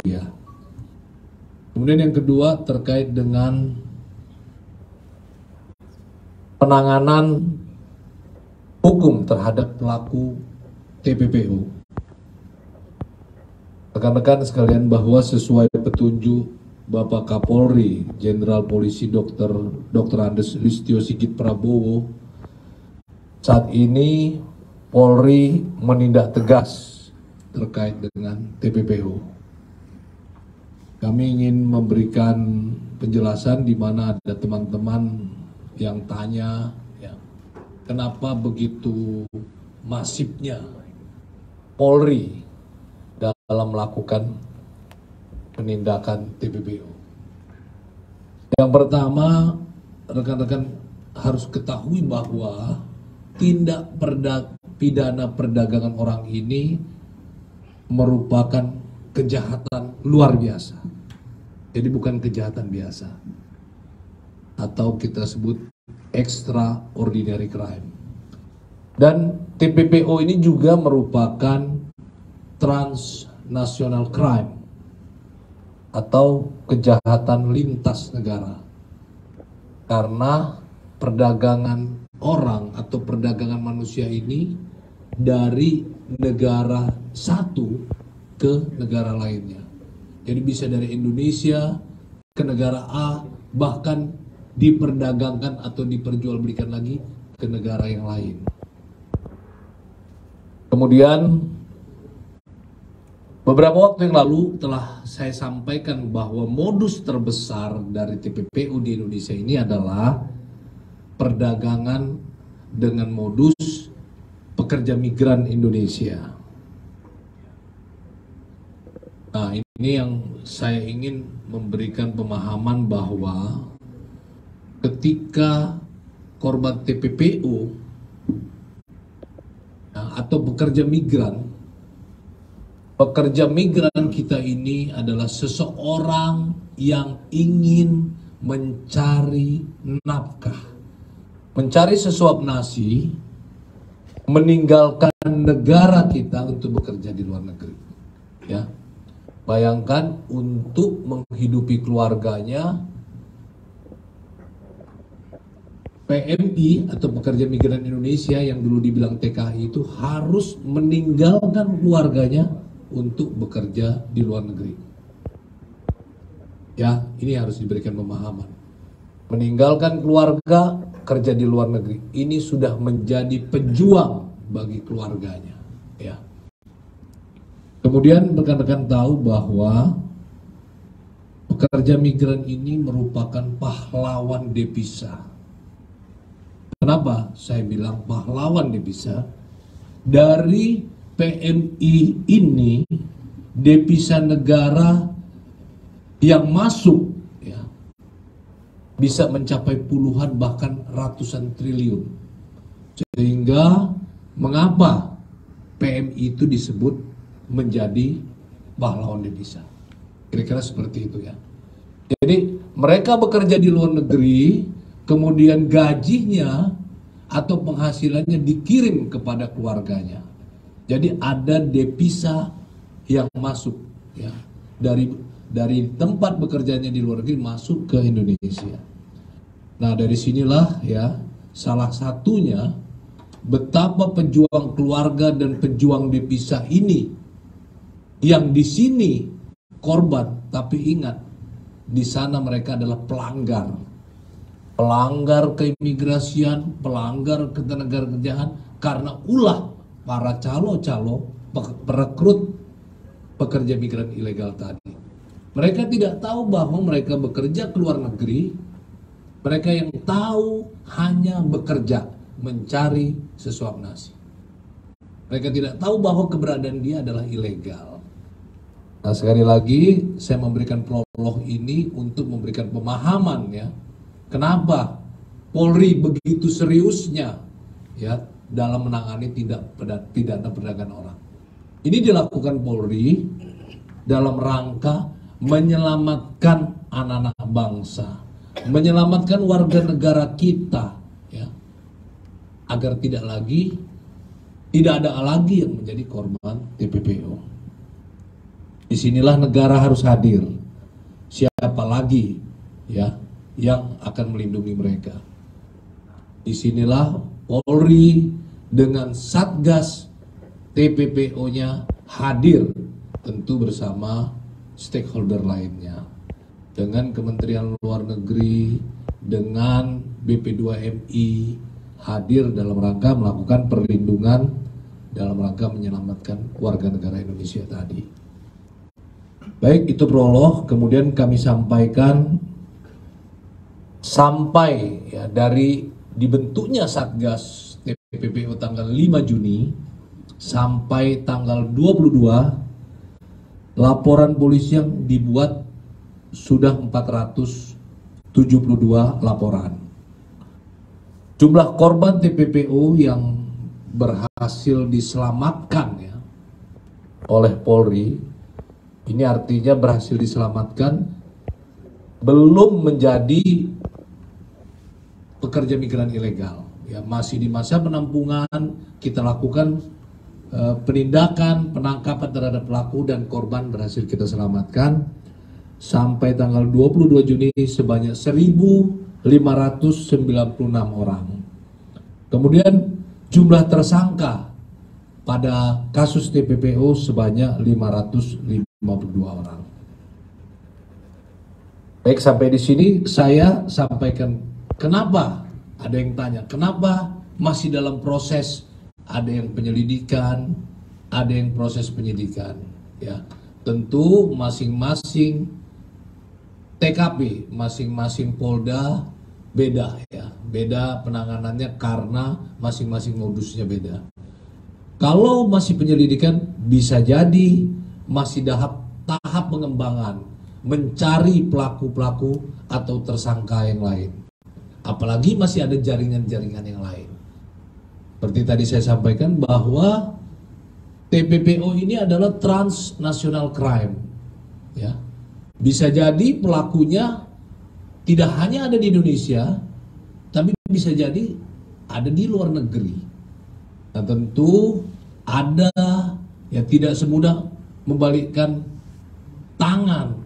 ya. Kemudian yang kedua terkait dengan penanganan hukum terhadap pelaku TPPU. Rekan-rekan sekalian, bahwa sesuai petunjuk Bapak Kapolri Jenderal Polisi Dr. Andes Listio Sigit Prabowo, saat ini Polri menindak tegas terkait dengan TPPU. Kami ingin memberikan penjelasan di mana ada teman-teman yang tanya, ya, kenapa begitu masifnya Polri dalam melakukan penindakan TPPU. Yang pertama, rekan-rekan harus ketahui bahwa tindak pidana perdagangan orang ini merupakan kejahatan luar biasa. Jadi bukan kejahatan biasa, atau kita sebut extraordinary crime. Dan TPPO ini juga merupakan transnational crime atau kejahatan lintas negara. Karena perdagangan orang atau perdagangan manusia ini dari negara satu ke negara lainnya. Jadi bisa dari Indonesia ke negara A, bahkan diperdagangkan atau diperjualbelikan lagi ke negara yang lain. Kemudian beberapa waktu yang lalu telah saya sampaikan bahwa modus terbesar dari TPPU di Indonesia ini adalah perdagangan dengan modus pekerja migran Indonesia. Nah, ini yang saya ingin memberikan pemahaman bahwa ketika korban TPPU atau pekerja migran kita ini adalah seseorang yang ingin mencari nafkah, mencari sesuap nasi, meninggalkan negara kita untuk bekerja di luar negeri. Ya, bayangkan untuk menghidupi keluarganya, PMI atau pekerja migran Indonesia yang dulu dibilang TKI itu harus meninggalkan keluarganya untuk bekerja di luar negeri. Ya, ini harus diberikan pemahaman. Meninggalkan keluarga, kerja di luar negeri. Ini sudah menjadi pejuang bagi keluarganya. Ya. Kemudian rekan-rekan tahu bahwa pekerja migran ini merupakan pahlawan devisa. Kenapa saya bilang pahlawan devisa? Dari PMI ini devisa negara yang masuk ya, bisa mencapai puluhan bahkan ratusan triliun. Sehingga mengapa PMI itu disebut menjadi pahlawan devisa? Kira-kira seperti itu ya. Jadi mereka bekerja di luar negeri, kemudian gajinya atau penghasilannya dikirim kepada keluarganya. Jadi ada devisa yang masuk ya, dari tempat bekerjanya di luar negeri masuk ke Indonesia. Nah, dari sinilah ya salah satunya betapa pejuang keluarga dan pejuang devisa ini yang di sini korban, tapi ingat di sana mereka adalah pelanggar keimigrasian, pelanggar ketenagakerjaan karena ulah para calo-calo perekrut pekerja migran ilegal tadi. Mereka tidak tahu bahwa mereka bekerja ke luar negeri. Mereka yang tahu hanya bekerja, mencari sesuap nasi. Mereka tidak tahu bahwa keberadaan dia adalah ilegal. Nah, sekali lagi saya memberikan prolog ini untuk memberikan pemahaman ya. Kenapa Polri begitu seriusnya ya dalam menangani tindak pidana perdagangan orang. Ini dilakukan Polri dalam rangka menyelamatkan anak-anak bangsa, menyelamatkan warga negara kita ya, agar tidak ada lagi yang menjadi korban TPPU. Disinilah negara harus hadir. Siapa lagi ya yang akan melindungi mereka? Disinilah Polri dengan Satgas TPPO-nya hadir, tentu bersama stakeholder lainnya, dengan Kementerian Luar Negeri, dengan BP2MI hadir dalam rangka melakukan perlindungan, dalam rangka menyelamatkan warga negara Indonesia tadi. Baik, itu prolog. Kemudian kami sampaikan sampai ya dari dibentuknya Satgas TPPO tanggal 5 Juni sampai tanggal 22, laporan polisi yang dibuat sudah 472 laporan. Jumlah korban TPPO yang berhasil diselamatkan ya oleh Polri, ini artinya berhasil diselamatkan, belum menjadi pekerja migran ilegal. Ya, masih di masa penampungan, kita lakukan penindakan, penangkapan terhadap pelaku dan korban berhasil kita selamatkan. Sampai tanggal 22 Juni sebanyak 1.596 orang. Kemudian jumlah tersangka pada kasus TPPO sebanyak 552 orang. Baik, sampai di sini saya sampaikan kenapa ada yang tanya, kenapa masih dalam proses, ada yang penyelidikan, ada yang proses penyidikan. Ya, tentu masing-masing TKP, masing-masing Polda beda ya, beda penanganannya karena masing-masing modusnya beda. Kalau masih penyelidikan bisa jadi masih tahap pengembangan, mencari pelaku-pelaku atau tersangka yang lain. Apalagi masih ada jaringan-jaringan yang lain. Seperti tadi saya sampaikan bahwa TPPO ini adalah transnational crime. Ya. Bisa jadi pelakunya tidak hanya ada di Indonesia, tapi bisa jadi ada di luar negeri. Nah, tentu ada ya, tidak semudah membalikkan tangan,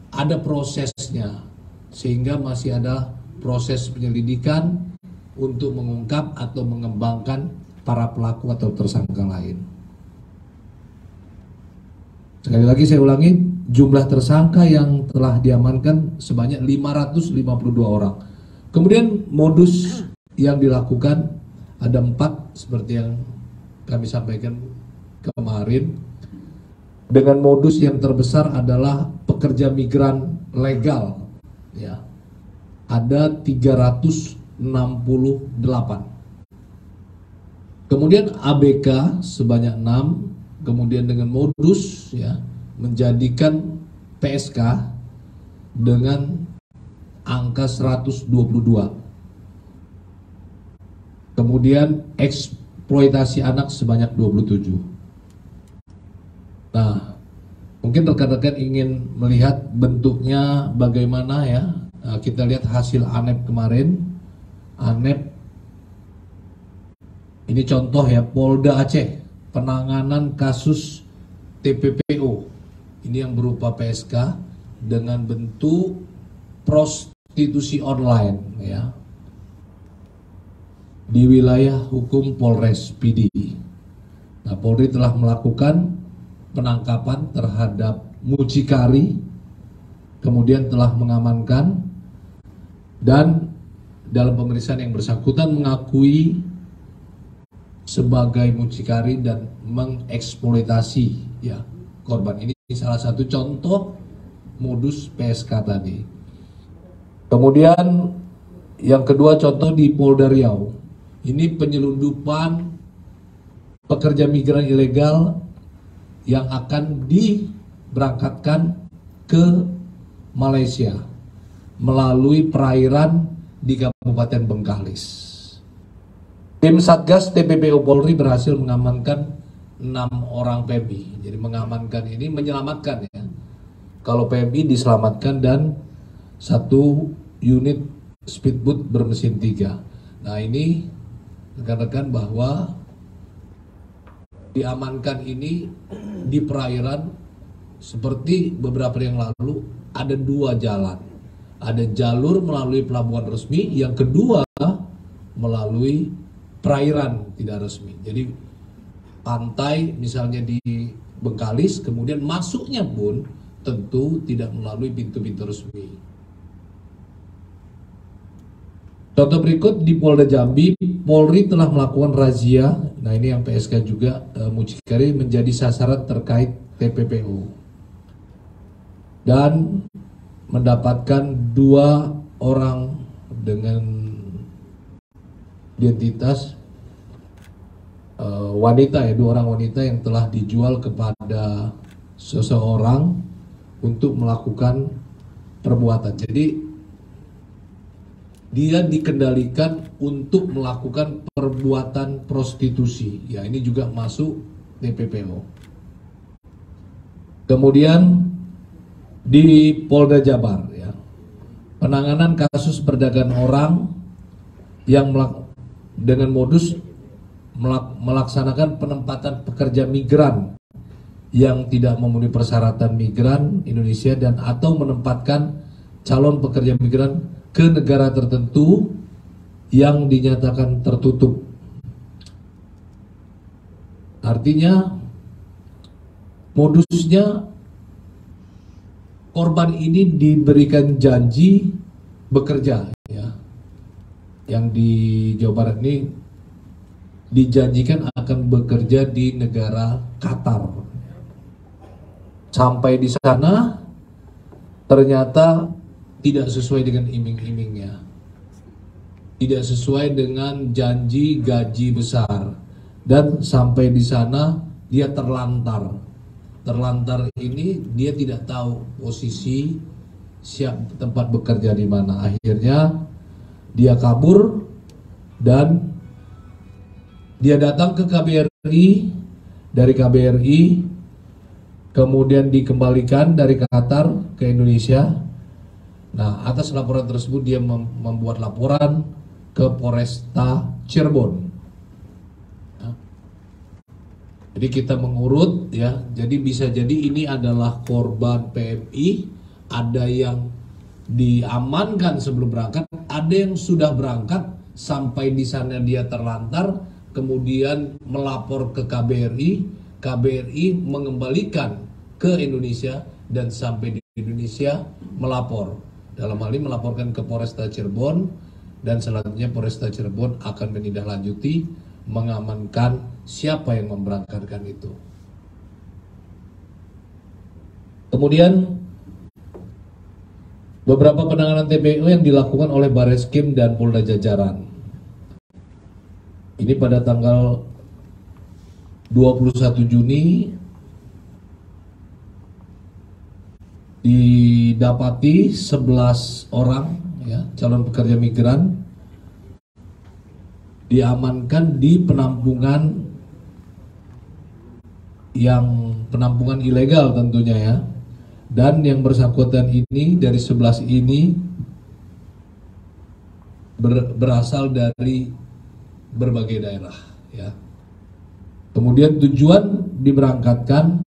ada prosesnya, sehingga masih ada proses penyelidikan untuk mengungkap atau mengembangkan para pelaku atau tersangka lain. Sekali lagi saya ulangi, jumlah tersangka yang telah diamankan sebanyak 552 orang. Kemudian modus yang dilakukan ada 4 seperti yang kami sampaikan kemarin. Dengan modus yang terbesar adalah pekerja migran legal. Ya. Ada 368. Kemudian ABK sebanyak 6. Kemudian dengan modus ya menjadikan PSK dengan angka 122. Kemudian eksploitasi anak sebanyak 27. Nah, mungkin rekan-rekan ingin melihat bentuknya bagaimana ya. Nah, kita lihat hasil ANEP kemarin. ANEP ini contoh ya, Polda Aceh, penanganan kasus TPPO. Ini yang berupa PSK dengan bentuk prostitusi online ya. Di wilayah hukum Polres PD. Nah, Polri telah melakukan penangkapan terhadap mucikari, kemudian telah mengamankan, dan dalam pemeriksaan yang bersangkutan mengakui sebagai mucikari dan mengeksploitasi ya korban. Ini salah satu contoh modus PSK tadi. Kemudian yang kedua contoh di Polda Riau. Ini penyelundupan pekerja migran ilegal yang akan diberangkatkan ke Malaysia melalui perairan di Kabupaten Bengkalis. Tim Satgas TPPO Polri berhasil mengamankan 6 orang PMI. Jadi mengamankan ini menyelamatkan ya. Kalau PMI diselamatkan dan 1 unit speedboat bermesin 3. Nah, ini rekan-rekan bahwa diamankan ini di perairan seperti beberapa yang lalu ada dua jalan. Ada jalur melalui pelabuhan resmi, yang kedua melalui perairan tidak resmi. Jadi pantai misalnya di Bengkalis, kemudian masuknya pun tentu tidak melalui pintu-pintu resmi. Contoh berikut di Polda Jambi, Polri telah melakukan razia. Nah ini yang PSK juga mucikari menjadi sasaran terkait TPPO dan mendapatkan 2 orang dengan identitas wanita ya, 2 orang wanita yang telah dijual kepada seseorang untuk melakukan perbuatan. Jadi dia dikendalikan untuk melakukan perbuatan prostitusi. Ya, ini juga masuk TPPO. Kemudian di Polda Jabar ya, penanganan kasus perdagangan orang yang dengan modus melaksanakan penempatan pekerja migran yang tidak memenuhi persyaratan migran Indonesia dan atau menempatkan calon pekerja migran ke negara tertentu yang dinyatakan tertutup. Artinya modusnya korban ini diberikan janji bekerja ya. Yang di Jawa Barat ini dijanjikan akan bekerja di negara Qatar. Sampai di sana ternyata tidak sesuai dengan iming-imingnya, tidak sesuai dengan janji gaji besar, dan sampai di sana dia terlantar. Terlantar ini dia tidak tahu posisi tempat bekerja di mana. Akhirnya dia kabur dan dia datang ke KBRI, dari KBRI kemudian dikembalikan dari Qatar ke Indonesia. Nah, atas laporan tersebut dia membuat laporan ke Polresta Cirebon. Nah, jadi kita mengurut ya. Jadi bisa jadi ini adalah korban PMI, ada yang diamankan sebelum berangkat, ada yang sudah berangkat sampai di sana dia terlantar, kemudian melapor ke KBRI, KBRI mengembalikan ke Indonesia dan sampai di Indonesia melapor. Dalam hal ini melaporkan ke Polresta Cirebon dan selanjutnya Polresta Cirebon akan menindaklanjuti mengamankan siapa yang memberangkatkan itu. Kemudian beberapa penanganan TPO yang dilakukan oleh Bareskrim dan Polda Jajaran. Ini pada tanggal 21 Juni didapati 11 orang ya, calon pekerja migran diamankan di penampungan ilegal tentunya ya, dan yang bersangkutan ini dari 11 ini berasal dari berbagai daerah ya. Kemudian tujuan diberangkatkan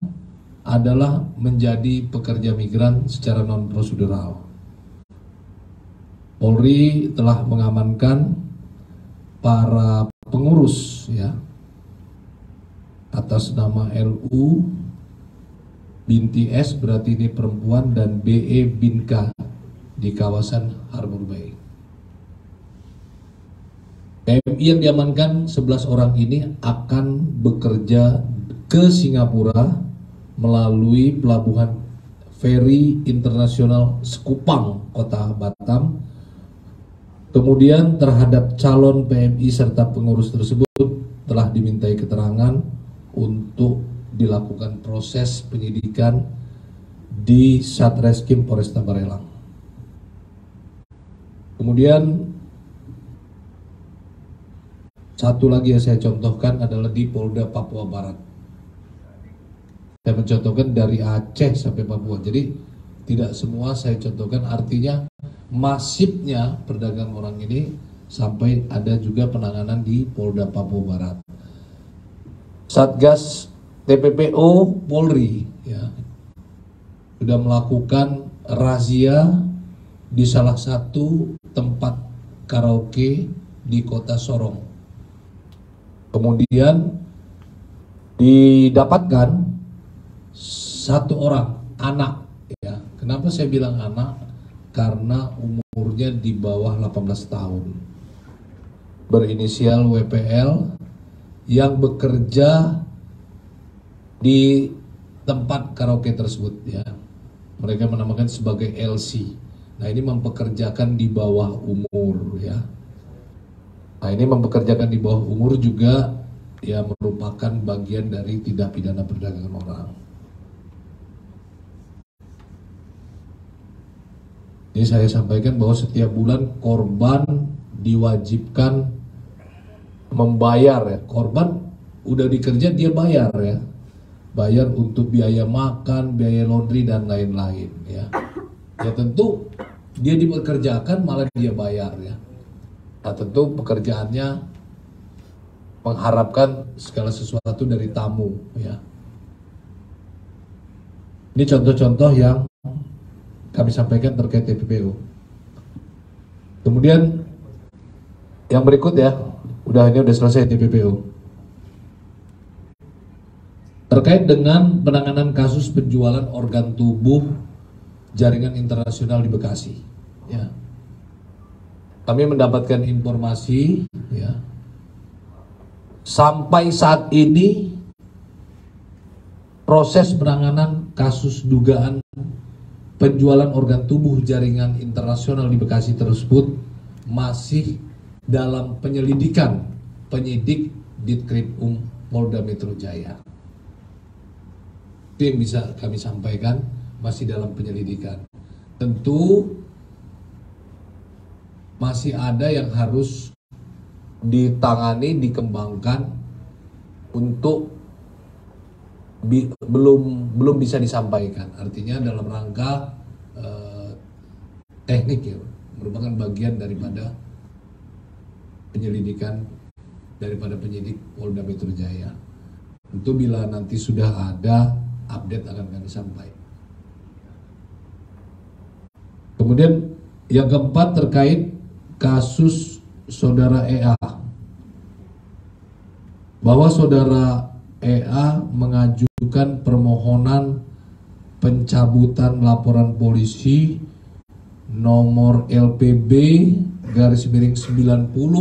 adalah menjadi pekerja migran secara non prosedural. Polri telah mengamankan para pengurus ya atas nama LU binti S, berarti ini perempuan, dan BE bin K di kawasan Harbor Bay. PMI yang diamankan 11 orang ini akan bekerja ke Singapura melalui pelabuhan feri internasional Sekupang, Kota Batam. Kemudian terhadap calon PMI serta pengurus tersebut telah dimintai keterangan untuk dilakukan proses penyidikan di Satreskrim Polresta Barelang. Kemudian satu lagi yang saya contohkan adalah di Polda Papua Barat. Saya mencontohkan dari Aceh sampai Papua, jadi tidak semua saya contohkan, artinya masifnya perdagangan orang ini sampai ada juga penanganan di Polda Papua Barat. Satgas TPPO Polri ya, sudah melakukan razia di salah satu tempat karaoke di kota Sorong. Kemudian didapatkan satu orang anak, ya. Kenapa saya bilang anak? Karena umurnya di bawah 18 tahun. Berinisial WPL yang bekerja di tempat karaoke tersebut, ya. Mereka menamakan sebagai LC. Nah, ini mempekerjakan di bawah umur, ya. Nah, ini mempekerjakan di bawah umur juga ya merupakan bagian dari tindak pidana perdagangan orang. Ini saya sampaikan bahwa setiap bulan korban diwajibkan membayar, ya. Korban udah dikerja dia bayar, ya. Bayar untuk biaya makan, biaya laundry dan lain-lain, ya. Ya tentu dia dipekerjakan malah dia bayar, ya. Nah, tentu pekerjaannya mengharapkan segala sesuatu dari tamu, ya. Ini contoh-contoh yang kami sampaikan terkait TPPO. Kemudian yang berikut, ya, ini udah selesai TPPO. Terkait dengan penanganan kasus penjualan organ tubuh jaringan internasional di Bekasi, ya. Kami mendapatkan informasi, ya, sampai saat ini proses penanganan kasus dugaan penjualan organ tubuh jaringan internasional di Bekasi tersebut masih dalam penyelidikan penyidik Ditkrimum Polda Metro Jaya. Itu yang bisa kami sampaikan, masih dalam penyelidikan. Tentu masih ada yang harus ditangani, dikembangkan untuk belum bisa disampaikan. Artinya dalam rangka teknik, ya, merupakan bagian daripada penyelidikan daripada penyidik Polda Metro Jaya. Tentu bila nanti sudah ada update akan kami sampaikan. Kemudian yang keempat terkait kasus saudara EA, bahwa saudara EA mengajukan permohonan pencabutan laporan polisi nomor LPB /90/5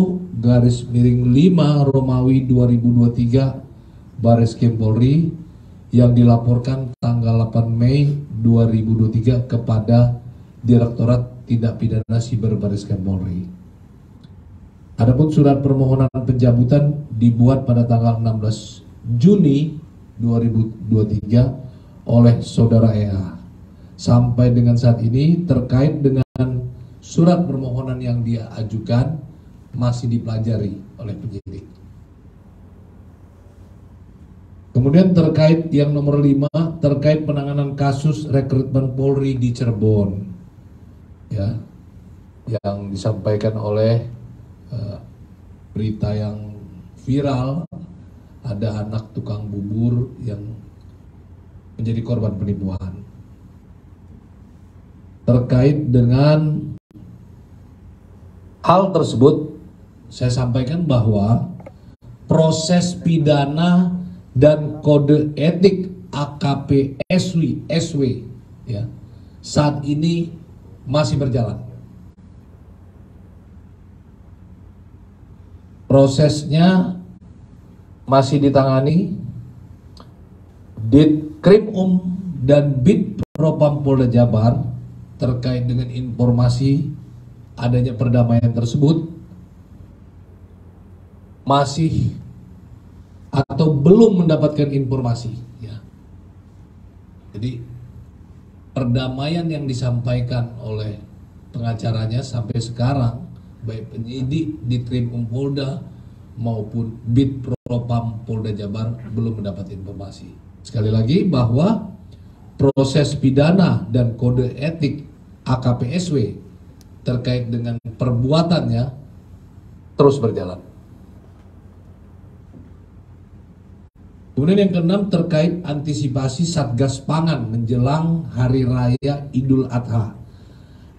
Romawi 2023 Bareskrim Polri yang dilaporkan tanggal 8 Mei 2023 kepada Direktorat Tindak Pidana Siber Bareskrim Polri. Adapun surat permohonan pencabutan dibuat pada tanggal 16 Juni 2023 oleh saudara EA. Sampai dengan saat ini terkait dengan surat permohonan yang dia ajukan masih dipelajari oleh penyidik. Kemudian terkait yang nomor 5, terkait penanganan kasus rekrutmen Polri di Cirebon, ya, yang disampaikan oleh berita yang viral, ada anak tukang bubur yang menjadi korban penipuan. Terkait dengan hal tersebut, saya sampaikan bahwa proses pidana dan kode etik AKP SW, ya, saat ini masih berjalan. Prosesnya masih ditangani Ditkrimum dan Bid Propam Polda Jabar terkait dengan informasi adanya perdamaian tersebut masih atau belum mendapatkan informasi, ya. Jadi perdamaian yang disampaikan oleh pengacaranya sampai sekarang, baik penyidik Ditkrimum Polda maupun Bid Propam Polda Jabar belum mendapat informasi. Sekali lagi bahwa proses pidana dan kode etik AKP SW terkait dengan perbuatannya terus berjalan. Kemudian yang keenam terkait antisipasi Satgas Pangan menjelang Hari Raya Idul Adha.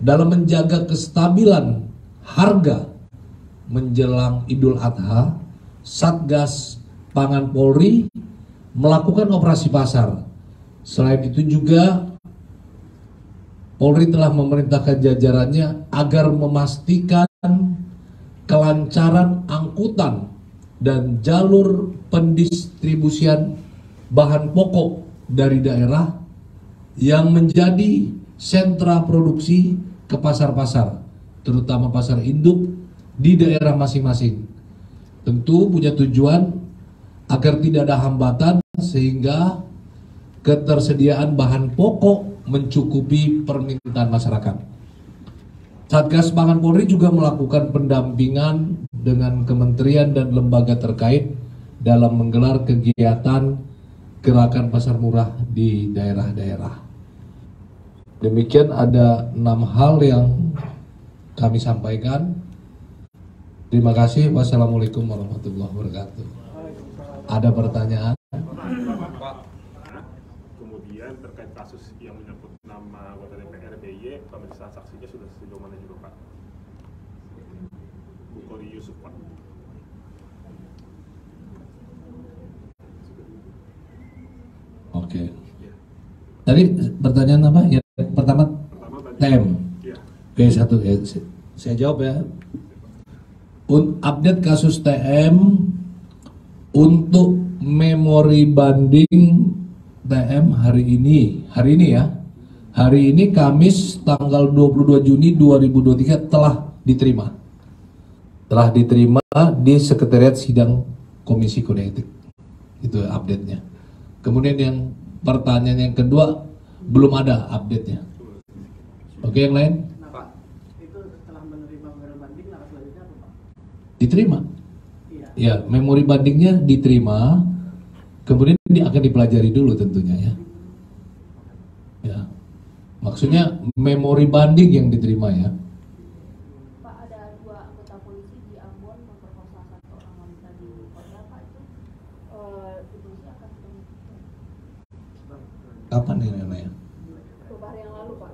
Dalam menjaga kestabilan harga menjelang Idul Adha, Satgas Pangan Polri melakukan operasi pasar. Selain itu juga Polri telah memerintahkan jajarannya agar memastikan kelancaran angkutan dan jalur pendistribusian bahan pokok dari daerah yang menjadi sentra produksi ke pasar-pasar, terutama pasar induk di daerah masing-masing. Tentu punya tujuan agar tidak ada hambatan sehingga ketersediaan bahan pokok mencukupi permintaan masyarakat. Satgas Pangan Polri juga melakukan pendampingan dengan kementerian dan lembaga terkait dalam menggelar kegiatan gerakan pasar murah di daerah-daerah. Demikian ada 6 hal yang kami sampaikan. Terima kasih. Wassalamualaikum warahmatullahi wabarakatuh. Ada pertanyaan? Pak, kemudian terkait kasus yang menyangkut nama anggota DPR BY, pemeriksaan saksinya sudah sejauh mana juga Pak? Bukhari Yusuf Pak. Oke. Tadi pertanyaan apa? Ya, pertama TM. Ya. Oke, satu ya. Saya jawab ya. Update kasus TM untuk memori banding TM hari ini ya. Hari ini Kamis tanggal 22 Juni 2023 telah diterima. Telah diterima di Sekretariat Sidang Komisi Kode Etik. Itu update-nya. Kemudian yang pertanyaan yang kedua belum ada update-nya. Oke, yang lain? Nah, Pak, itu setelah menerima memori banding, langkah selanjutnya apa, Pak? Diterima. Iya. Ya, memori bandingnya diterima. Kemudian akan dipelajari dulu tentunya ya. Ya. Maksudnya memori banding yang diterima ya. Pak, ada 2 anggota polisi di Ambon memperkosa 1 orang wanita di Korea, Pak, itu polisi akan ketemu Kapan ini Nana ya? beberapa hari yang lalu, Pak.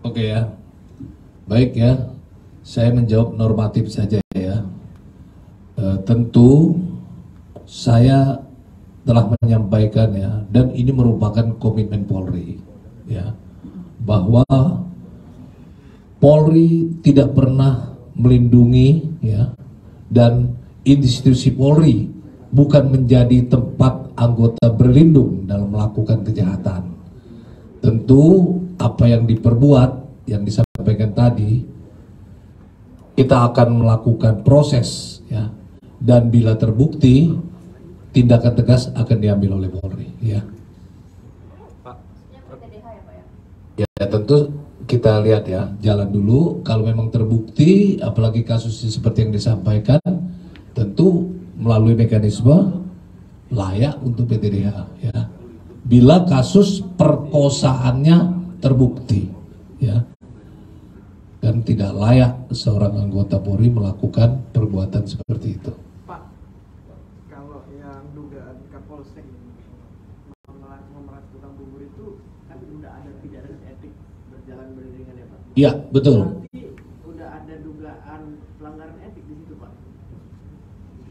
Oke ya. Baik ya. Saya menjawab normatif saja ya. Tentu saya telah menyampaikan ya, dan ini merupakan komitmen Polri ya, bahwa Polri tidak pernah melindungi ya, dan institusi Polri bukan menjadi tempat anggota berlindung dalam melakukan kejahatan. Tentu apa yang diperbuat, yang disampaikan tadi, kita akan melakukan proses ya, dan bila terbukti tindakan tegas akan diambil oleh Polri ya. Maksudnya PTDH ya, Pak ya? Ya tentu kita lihat ya, jalan dulu. Kalau memang terbukti, apalagi kasusnya seperti yang disampaikan, tentu melalui mekanisme layak untuk PTDH ya. Bila kasus perkosaannya terbukti ya, dan tidak layak seorang anggota Polri melakukan perbuatan seperti itu. Pak, kalau yang dugaan Kapolsek memeras tukang bubur itu kan udah ada pidana etik berjalan beriringan ya, Pak? Iya, betul. Berarti udah ada dugaan pelanggaran etik di situ, Pak?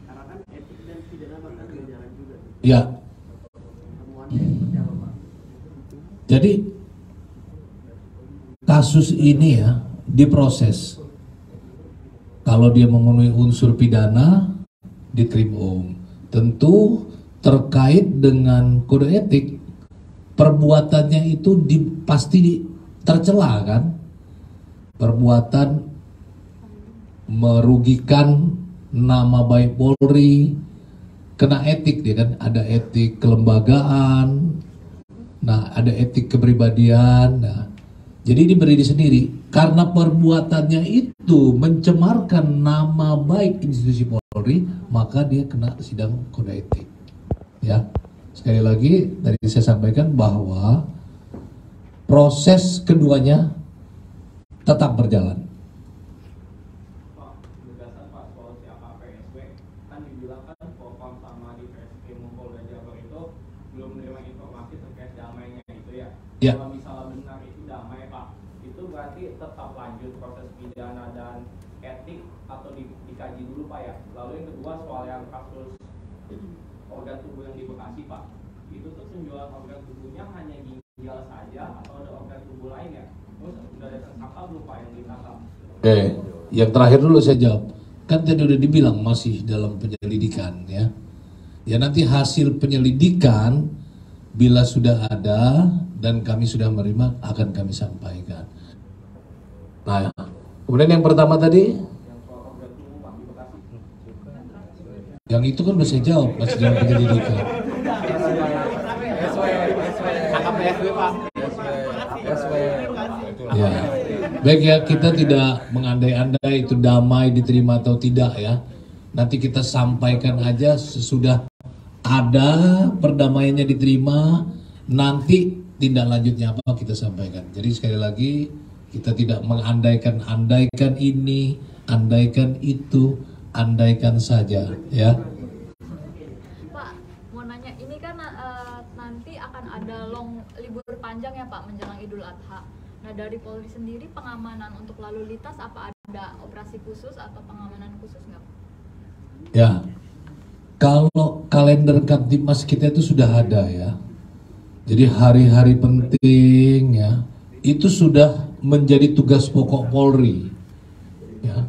Karena kan etik dan pidana bakal berjalan juga. Iya. Temuannya seperti apa, Pak? Jadi kasus ini ya diproses. Kalau dia memenuhi unsur pidana, dikrim. Tentu terkait dengan kode etik, perbuatannya itu pasti tercela kan. Perbuatan merugikan nama baik Polri, kena etik dia kan, ada etik kelembagaan, nah ada etik kepribadian. Nah, jadi diberi sendiri karena perbuatannya itu mencemarkan nama baik institusi Polri, maka dia kena sidang kode etik. Ya, sekali lagi tadi saya sampaikan bahwa proses keduanya tetap berjalan. konfirmasi terkait damainya itu ya. Ya. Kalau misalnya benar itu damai Pak, itu berarti tetap lanjut proses pidana dan etik atau dikaji dulu Pak ya. Lalu yang kedua soal yang kasus organ tubuh yang di Bekasi Pak, itu tuh penjualan organ tubuhnya hanya ginjal saja atau ada organ tubuh lain ya? Terus sudah ada tersangka belum Pak yang ditangkap? Oke, yang terakhir dulu saya jawab. Kan tadi udah dibilang masih dalam penyelidikan ya. Ya nanti hasil penyelidikan bila sudah ada dan kami sudah menerima akan kami sampaikan. Nah, kemudian yang pertama tadi, yang itu kan udah saya jawab masih dalam penyelidikan. Ya, baik ya, kita tidak mengandai-andai itu damai diterima atau tidak ya. Nanti kita sampaikan aja sesudah ada perdamaiannya diterima, nanti tindak lanjutnya apa kita sampaikan. Jadi sekali lagi kita tidak mengandaikan ini, andaikan itu, andaikan saja ya. Pak, mau nanya, ini kan nanti akan ada libur panjang ya Pak menjelang Idul Adha. Nah dari Polri sendiri pengamanan untuk lalu lintas apa ada operasi khusus atau pengamanan khusus nggak? Ya, kalau kalender Kamtibmas kita itu sudah ada ya. Jadi hari-hari penting ya, itu sudah menjadi tugas pokok Polri. Ya.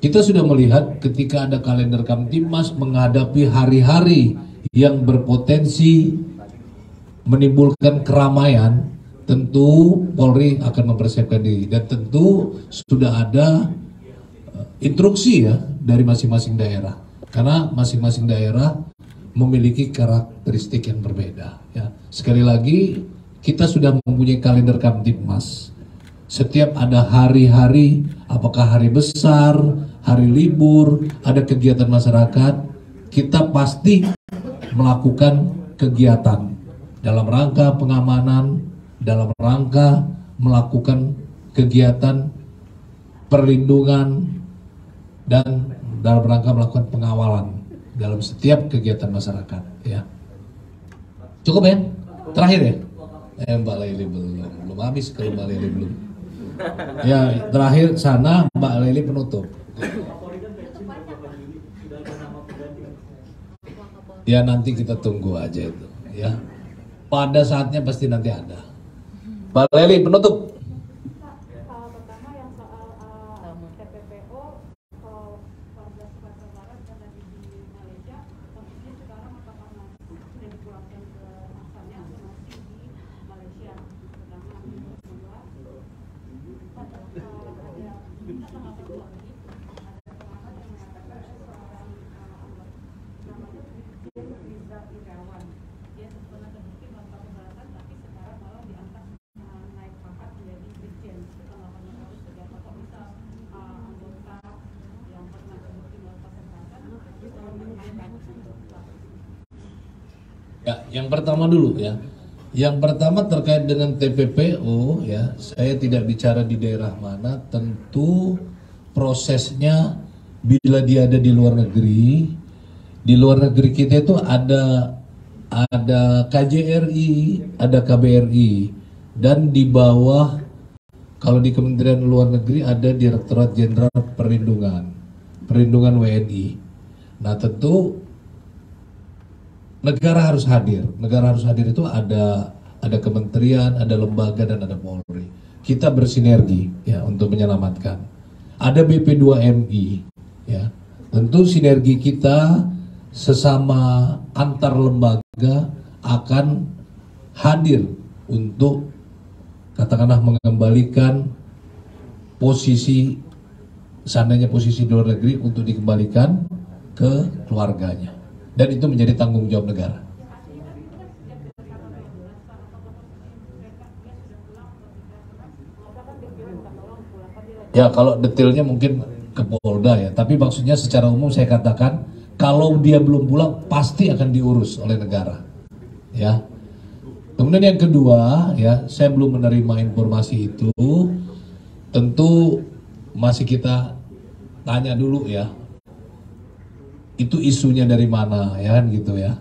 Kita sudah melihat ketika ada kalender Kamtibmas menghadapi hari-hari yang berpotensi menimbulkan keramaian, tentu Polri akan mempersiapkan diri dan tentu sudah ada instruksi ya dari masing-masing daerah. Karena masing-masing daerah memiliki karakteristik yang berbeda ya. Sekali lagi kita sudah mempunyai kalender Kamtibmas. Setiap ada hari-hari, apakah hari besar, hari libur, ada kegiatan masyarakat, kita pasti melakukan kegiatan dalam rangka pengamanan, dalam rangka melakukan kegiatan perlindungan dan dalam rangka melakukan pengawalan dalam setiap kegiatan masyarakat ya. Cukup ya? Terakhir ya? Mbak Leli belum habis kalau Mbak Leli belum. Ya, terakhir sana Mbak Leli penutup. Ya nanti kita tunggu aja itu ya. Pada saatnya pasti nanti ada. Mbak Leli penutup. Pertama yang soal TPPO warga Sumatera Barat dan lagi di Malaysia, posisinya sekarang apakah masih sudah dipulangkan ke asalnya atau masih di Malaysia? Pertama, yang kedua, ada tanggapan dua lagi, ada pengamat yang mengatakan seorang namanya Rizal Irawan, dia sebenarnya terbukti melakukan kejahatan tapi sekarang malah diangkat naik pangkat menjadi brigjen. Tanggapannya harus seperti apa? Bisa anggota yang pernah terbukti melakukan kejahatan bisa menaikkan. Ya, yang pertama dulu ya. Yang pertama terkait dengan TPPO ya, saya tidak bicara di daerah mana, tentu prosesnya bila dia ada di luar negeri. Di luar negeri kita itu ada KJRI, ada KBRI, dan di bawah kalau di Kementerian Luar Negeri ada Direktorat Jenderal Perlindungan WNI. Nah tentu negara harus hadir. Negara harus hadir itu ada kementerian, ada lembaga dan ada Polri. Kita bersinergi ya untuk menyelamatkan. Ada BP2MI ya. Tentu sinergi kita sesama antar lembaga akan hadir untuk katakanlah mengembalikan posisi, seandainya posisi di luar negeri untuk dikembalikan ke keluarganya, dan itu menjadi tanggung jawab negara. Ya kalau detailnya mungkin ke Polda ya, tapi maksudnya secara umum saya katakan kalau dia belum pulang pasti akan diurus oleh negara ya. Kemudian yang kedua ya, saya belum menerima informasi itu, tentu masih kita tanya dulu ya, itu isunya dari mana ya kan gitu ya.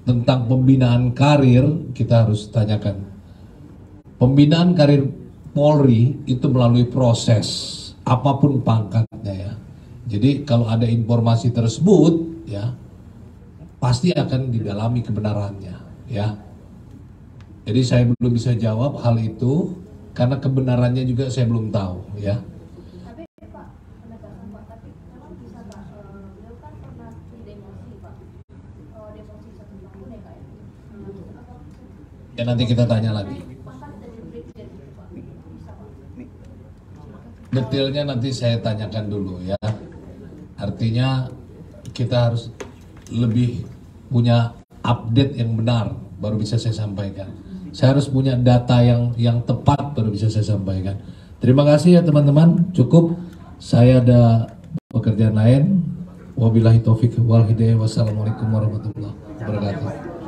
tentang pembinaan karir kita harus tanyakan. Pembinaan karir Polri itu melalui proses apapun pangkatnya ya. Jadi kalau ada informasi tersebut ya pasti akan didalami kebenarannya ya. Jadi saya belum bisa jawab hal itu karena kebenarannya juga saya belum tahu ya. Tapi Pak, penegasan Pak, tapi memang bisa Pak, beliau kan pernah di demosi Pak, demosi 1 tahun ya Kak ya. Ya nanti kita tanya lagi. Masa jadi brigjen gitu Pak, bisa Pak. Detailnya nanti saya tanyakan dulu ya. Artinya kita harus lebih punya update yang benar baru bisa saya sampaikan. Saya harus punya data yang tepat baru bisa saya sampaikan. Terima kasih ya teman-teman. Cukup. Saya ada pekerjaan lain. Wabillahi taufik wal hidayah. Wassalamualaikum warahmatullahi wabarakatuh.